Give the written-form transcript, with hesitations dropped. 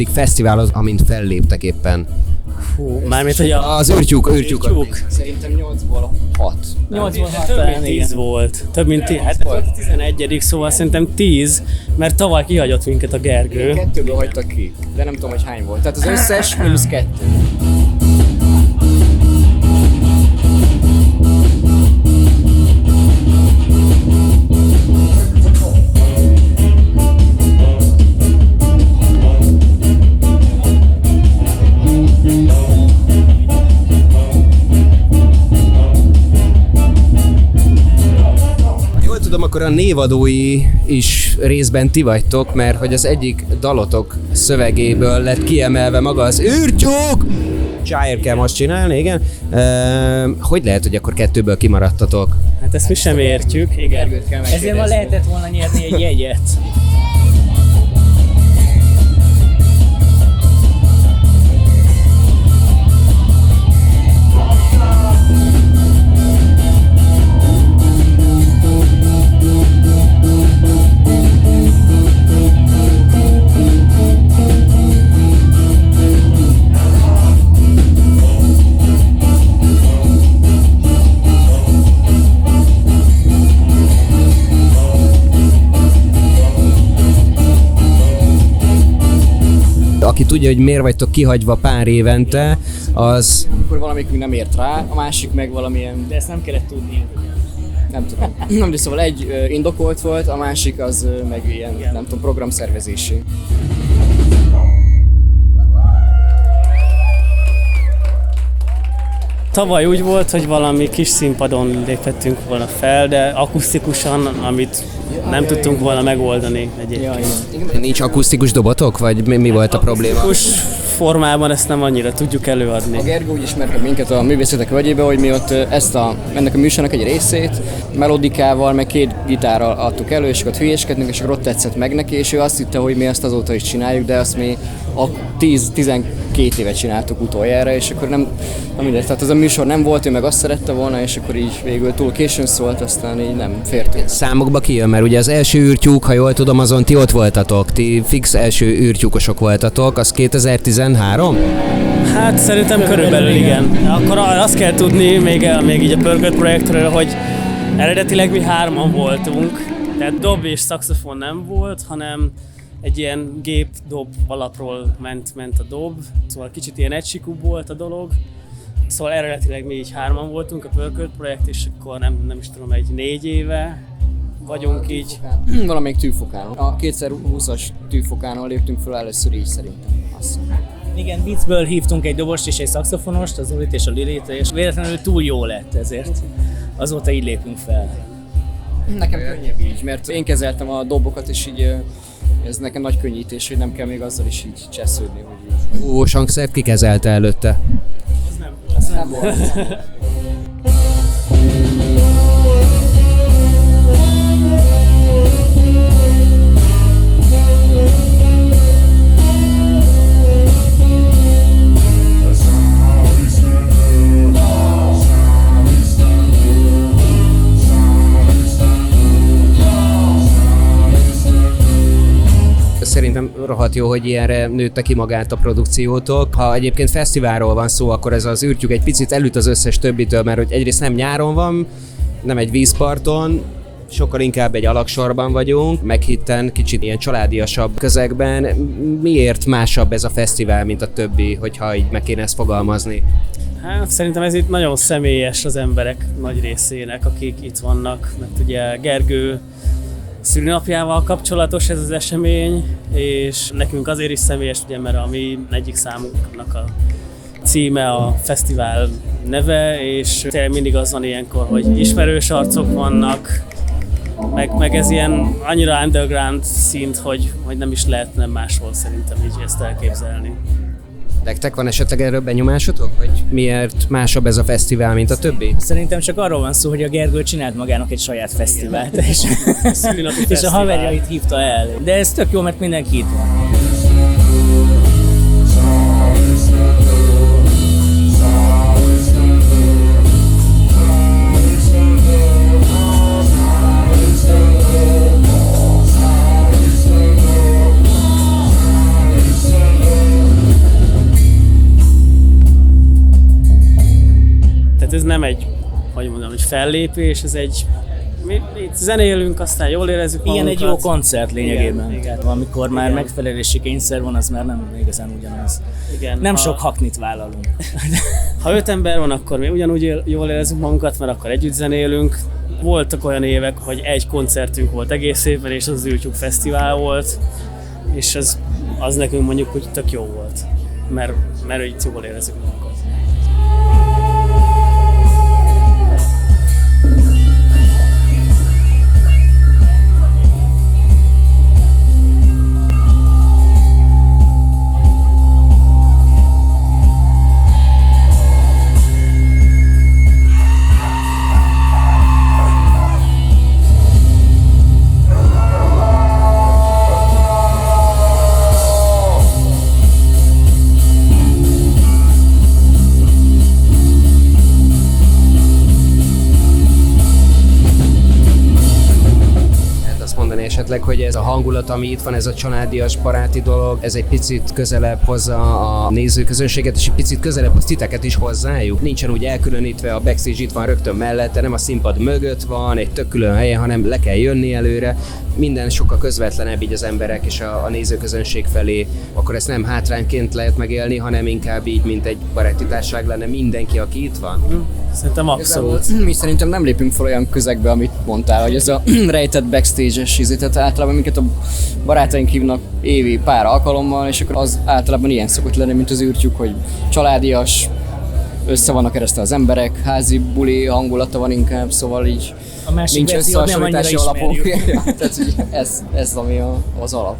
hanyadik fesztivál az, amint felléptek éppen? Mármint, hogy az űrtyúk. Szerintem 8-ból 6. 8-ból 6 több mint 10 volt. Több mint 10. Hát volt 11. Szóval szerintem 10, mert tavaly kihagyott minket a Gergő. 2-ből hagytak ki, de nem tudom, hogy hány volt. Tehát az összes mínusz 2. Akkor a névadói is részben ti vagytok, mert hogy az egyik dalotok szövegéből lett kiemelve maga az űrtyúk! Gyre kell most csinálni, igen. Hogy lehet, hogy akkor 2-ből kimaradtatok? Hát ezt mi sem értjük, igen. Ezért ma lehetett volna nyerni egy jegyet. Aki tudja, hogy miért vagytok kihagyva pár évente, az... Akkor valamik nem ért rá, a másik meg valamilyen... De ezt nem kellett tudni. Nem tudom. Nem, de szóval egy indokolt volt, a másik az meg ilyen, nem tudom, programszervezési. Tavaly úgy volt, hogy valami kis színpadon lépettünk volna fel, de akusztikusan, amit nem tudtunk volna megoldani egyébként. Nincs akusztikus dobotok, vagy mi volt a probléma? Akusztikus formában ezt nem annyira tudjuk előadni. A Gergő úgy ismerte minket a Művészetek Völgyébe, hogy mi ott ennek a műsornak egy részét melodikával, meg 2 gitárral adtuk elő, és ott hülyéskedünk, és akkor ott tetszett meg neki, és ő azt hitte, hogy mi ezt azóta is csináljuk, de azt mi 10-12 évet csináltuk utoljára, és akkor nem mindegy, tehát az a műsor nem volt, ő meg azt szerette volna, és akkor így végül túl későn szólt, aztán így nem fértünk. Számokba kijön, mert ugye az első űrtyúk, ha jól tudom, azon ti ott voltatok, ti fix első űrtyúkosok voltatok, az 2013? Hát szerintem körülbelül igen. Akkor azt kell tudni még így a Pörkölt projektről, hogy eredetileg mi 3-an voltunk, tehát dob és szaxofon nem volt, hanem egy ilyen gép-dob alapról ment a dob, szóval kicsit ilyen egysikú volt a dolog. Szóval eredetileg mi így 3-an voltunk a Pörkölt projekt, és akkor nem is tudom, egy 4 éve vagyunk így. Valamelyik Tűfokán. A 2020-as Tűfokánról léptünk fel először így szerintem. Igen, viccből hívtunk egy dobost és egy szaxofonost, az Zolit és a Lilit, és véletlenül túl jó lett, ezért azóta így lépünk fel. Nekem könnyebb így, mert én kezeltem a dobokat, és így ez nekem nagy könnyítés, hogy nem kell még azzal is így csesződni, hogy így. Ó, Sankszert ki kezelte előtte? Ez nem volt. Szerintem rohadt jó, hogy ilyenre nőtte ki magát a produkciótok. Ha egyébként fesztiválról van szó, akkor ez az űrtyúk egy picit elüt az összes többitől, mert hogy egyrészt nem nyáron van, nem egy vízparton, sokkal inkább egy alagsorban vagyunk, meghitten kicsit ilyen családiasabb közegben. Miért másabb ez a fesztivál, mint a többi, hogyha így meg kéne ezt fogalmazni? Hát szerintem ez itt nagyon személyes az emberek nagy részének, akik itt vannak, mert ugye Gergő szülinapjával kapcsolatos ez az esemény, és nekünk azért is személyes, ugye, mert a mi egyik számunknak a címe a fesztivál neve, és tényleg mindig az van ilyenkor, hogy ismerős arcok vannak, meg ez ilyen annyira underground szint, hogy nem is lehetne máshol szerintem így ezt elképzelni. Nektek van esetleg erről benyomásotok, hogy miért másabb ez a fesztivál, mint a többi? Szerintem csak arról van szó, hogy a Gergő csinált magának egy saját fesztivált, és a haverjait hívta el. De ez tök jó, mert mindenki itt van. Tehát ez nem egy, hogy mondjam, egy fellépés, ez egy mi itt zenélünk, aztán jól érezzük Igen, magunkat. egy jó koncert lényegében. Igen. Tehát amikor már Igen. megfelelési kényszer van, az már nem igazán ugyanaz. Igen, Nem sok haknit vállalunk. Ha 5 ember van, akkor mi ugyanúgy jól érezzük magunkat, mert akkor együtt zenélünk. Voltak olyan évek, hogy egy koncertünk volt egész évben, és az YouTube Fesztivál volt, és az nekünk mondjuk hogy tök jó volt, mert így jól érezzük magunkat. Mondani esetleg, hogy ez a hangulat, ami itt van, ez a családias, baráti dolog, ez egy picit közelebb hozza a nézőközönséget, és egy picit közelebb hoz titeket is hozzájuk. Nincsen úgy elkülönítve, a backstage itt van rögtön mellette, nem a színpad mögött van, egy tök külön helyen, hanem le kell jönni előre. Minden sokkal közvetlenebb így az emberek és a nézőközönség felé. Akkor ezt nem hátrányként lehet megélni, hanem inkább így, mint egy baráti társaság lenne mindenki, aki itt van. Szerintem abszolút. Mi szerintem nem lépünk fel olyan közegbe, amit mondtál, hogy ez a rejtett backstage-es izé, tehát általában minket a barátaink hívnak évi pár alkalommal, és akkor az általában ilyen szokott lenni, mint az űrtyük, hogy családias, össze vannak keresztve az emberek, házi buli hangulata van inkább, szóval így A másik nincs verziót nem annyira összehasonlítási alapunk. ismerjük. Tehát ez ami az alap.